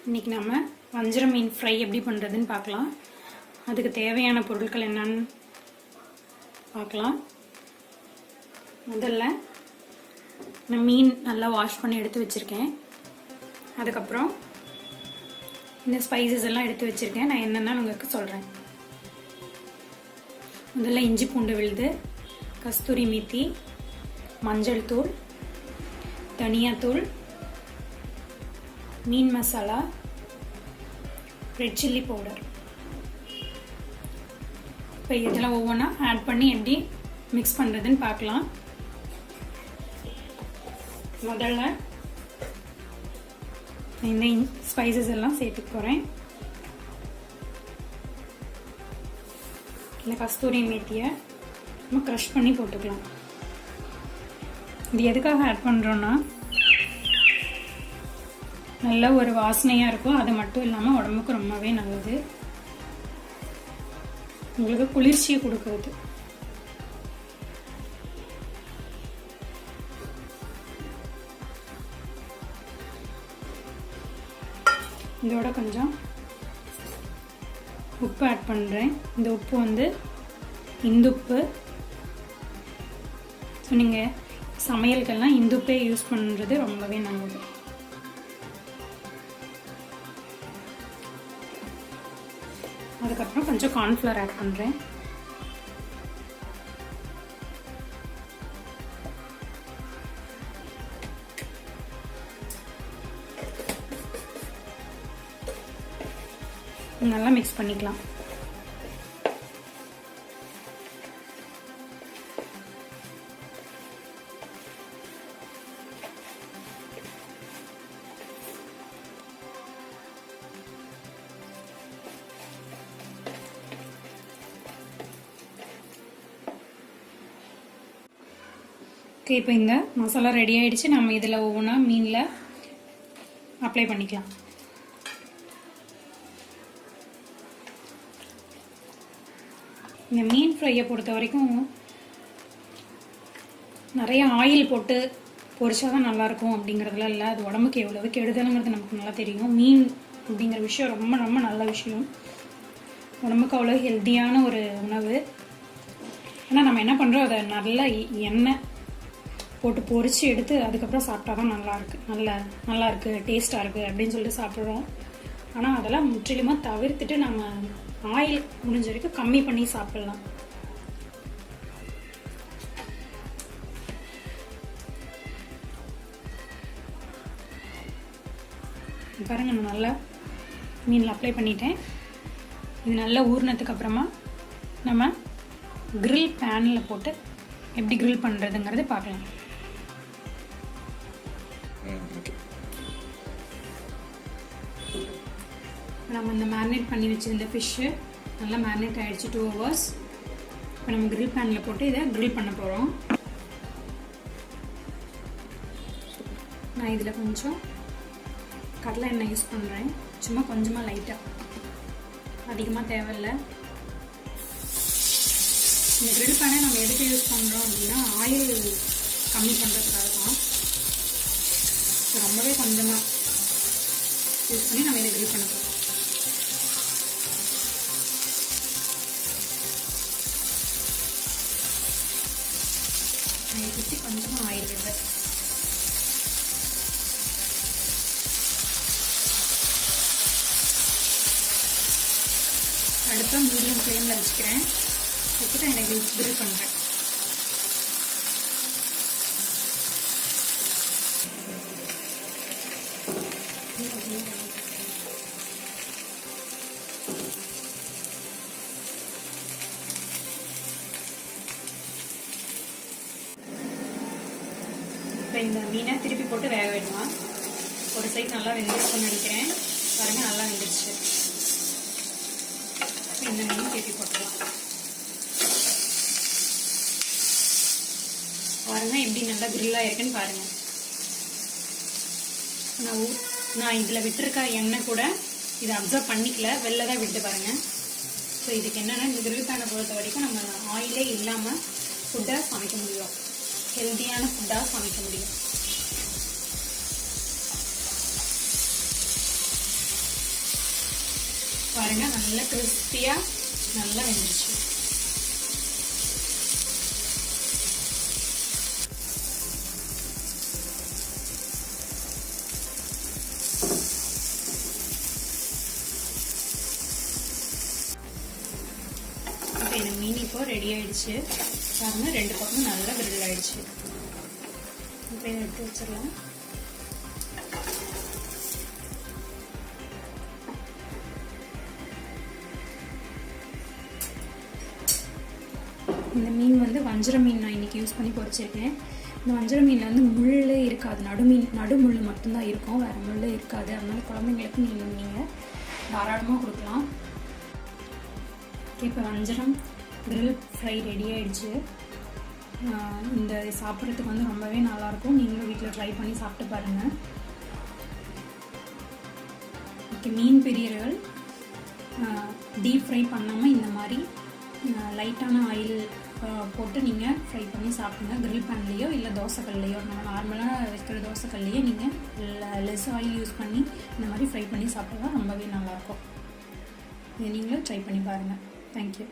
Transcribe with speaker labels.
Speaker 1: இன்றைக்கி நம்ம வஞ்சரம் மீன் ஃப்ரை எப்படி பண்ணுறதுன்னு பார்க்கலாம். அதுக்கு தேவையான பொருட்கள் என்னன்னு பார்க்கலாம். முதல்ல நான் மீன் நல்லா வாஷ் பண்ணி எடுத்து வச்சுருக்கேன். அதுக்கப்புறம் இந்த ஸ்பைசஸ் எல்லாம் எடுத்து வச்சுருக்கேன். நான் என்னென்னு உங்களுக்கு சொல்கிறேன். முதல்ல இஞ்சி பூண்டு விழுது, கஸ்தூரி மேத்தி, மஞ்சள் தூள், தனியாத்தூள், மீன் மசாலா, ரெட் சில்லி பவுடர். இப்போ இதெல்லாம் ஒவ்வொன்றா ஆட் பண்ணி எப்படி மிக்ஸ் பண்ணுறதுன்னு பார்க்கலாம். முதல்ல இந்த ஸ்பைசஸ் எல்லாம் சேர்த்துக்க போகிறேன். இந்த கஸ்தூரி மேத்தியை நம்ம க்ரஷ் பண்ணி போட்டுக்கலாம். இது எதுக்காக ஆட் பண்ணுறோன்னா நல்ல ஒரு வாசனையாக இருக்கும். அது மட்டும் இல்லாமல் உடம்புக்கு ரொம்பவே நல்லது, உங்களுக்கு குளிர்ச்சியை கொடுக்குறது. இதோட கொஞ்சம் உப்பு ஆட் பண்ணுறேன். இந்த உப்பு வந்து இந்துப்பு. ஸோ நீங்கள் சமையலுக்கெல்லாம் இந்துப்பே யூஸ் பண்ணுறது ரொம்பவே நல்லது. அதுக்கப்புறம் கொஞ்சம் கார்ன்ஃப்ளவர் ஆட் பண்ணுறேன். நல்லா மிக்ஸ் பண்ணிக்கலாம். ஓகே, இப்போ இந்த மசாலா ரெடி ஆகிடுச்சு. நம்ம இதில் ஒவ்வொன்றா மீனில் அப்ளை பண்ணிக்கலாம். இந்த மீன் ஃப்ரையை பொறுத்த வரைக்கும் நிறைய ஆயில் போட்டு பொரிச்சா தான் நல்லாயிருக்கும் அப்படிங்கிறதுலாம் இல்லை. அது உடம்புக்கு எவ்வளவு கெடுதலுங்கிறது நமக்கு நல்லா தெரியும். மீன் அப்படிங்கிற விஷயம் ரொம்ப ரொம்ப நல்ல விஷயம். உடம்புக்கு அவ்வளோ ஹெல்த்தியான ஒரு உணவு. ஆனால் நம்ம என்ன பண்ணுறோம், அதை நல்ல எண்ணெய் போட்டு பொரிச்சு எடுத்து அதுக்கப்புறம் சாப்பிட்டா தான் நல்லா இருக்குது, டேஸ்ட்டாக இருக்குது அப்படின்னு சொல்லிட்டு சாப்பிட்றோம். ஆனால் அதெல்லாம் முற்றிலுமாக தவிர்த்துட்டு நம்ம ஆயில் முடிஞ்ச வரைக்கும் கம்மி பண்ணி சாப்பிட்லாம். பாருங்க, நான் நல்லா மீனில் அப்ளை பண்ணிட்டேன். இது நல்லா ஊறினதுக்கு அப்புறமா நம்ம கிரில் பேனில் போட்டு எப்படி கிரில் பண்ணுறதுங்கிறது பார்க்கலாம். நம்ம இந்த மேரினேட் பண்ணி வச்சுருந்த ஃபிஷ்ஷு நல்லா மேரினேட் ஆகிடுச்சு 2 hours. இப்போ நம்ம கிரில் பேனில் போட்டு இதை கிரில் பண்ண போகிறோம். நான் இதில் கொஞ்சம் கடலை எண்ணெய் யூஸ் பண்ணுறேன். சும்மா கொஞ்சமாக லைட்டாக, அதிகமாக தேவையில்லை. இந்த கிரில் பேனை நம்ம எதுக்கு யூஸ் பண்ணுறோம் அப்படின்னா ஆயில் கம்மி பண்ணுறதுக்காக தான். ரொம்பவே கொஞ்சமாக யூஸ் பண்ணி நம்ம இதை கிரில் பண்ண போகிறோம். ஊற்றி கொஞ்சமாக ஆயில் விடுறேன். அடுப்பை மீடியம் ஃப்ளேமில் வச்சுக்கிறேன். வச்சுட்டு எனக்கு கிரில் பண்ணுறேன். இப்போ இந்த மீனை திருப்பி போட்டு வேக விடலாம். ஒரு சைடு நல்லா வெந்துருக்குன்னு நினைக்கிறேன். பாருங்க, நல்லா வெந்துருச்சு. இந்த மீன் திருப்பி போட்டுக்கலாம். பாருங்க எப்படி நல்லா கிரில்லாக இருக்குன்னு பாருங்க. நான் இதில் விட்டுருக்க எண்ணெய் கூட இதை அப்சர்வ் பண்ணிக்கல, வெளில தான் விட்டு பாருங்க. ஸோ இதுக்கு என்னென்னா, இந்த கிரில் பேனை பொறுத்த வரைக்கும் நம்ம ஆயிலே இல்லாமல் ஃபுட்டை சமைக்க முடியும். ஹெல்தியான ஃபுட்டாக சமைக்க முடியும். பாருங்கள் நல்லா கிறிஸ்பியாக நல்லா வெந்துருச்சு. இப்போ இந்த மீன் இப்போ ரெடி ஆயிடுச்சு பாருங்க. 2 பக்கமும் நல்லா கிரில் ஆயிடுச்சு. இப்போ இதை எடுத்து வச்சிடலாம். இந்த மீன் வந்து வஞ்சர மீன் நான் இன்றைக்கி யூஸ் பண்ணி பொரிச்சிருக்கேன். இந்த வஞ்சர மீனில் வந்து முள்ளே இருக்காது, நடு முள் மட்டும்தான் இருக்கும், வேறு முள்ளே இருக்காது. அதனால குழந்தைங்களுக்கு நீங்கள் தாராளமாக கொடுக்கலாம். இப்போ வஞ்சரம் கிரில் ஃப்ரை ரெடி ஆகிடுச்சு. இந்த சாப்பிட்றதுக்கு வந்து ரொம்பவே நல்லாயிருக்கும். நீங்களும் வீட்டில் ட்ரை பண்ணி சாப்பிட்டு பாருங்கள். ஓகே, மீன் பிரியர்கள் டீப் ஃப்ரை பண்ணாமல் இந்த மாதிரி லைட்டான ஆயில் போட்டு நீங்கள் ஃப்ரை பண்ணி சாப்பிடுங்க. கிரில் பேன்லேயோ இல்லை தோசைக்கல்லையோ, நம்ம நார்மலாக வைக்கிற தோசைக்கல்லையே நீங்கள் லெஸ் ஆயில் யூஸ் பண்ணி இந்த மாதிரி ஃப்ரை பண்ணி சாப்பிட்டா ரொம்பவே நல்லாயிருக்கும். இதை நீங்களும் ட்ரை பண்ணி பாருங்கள். தேங்க்யூ.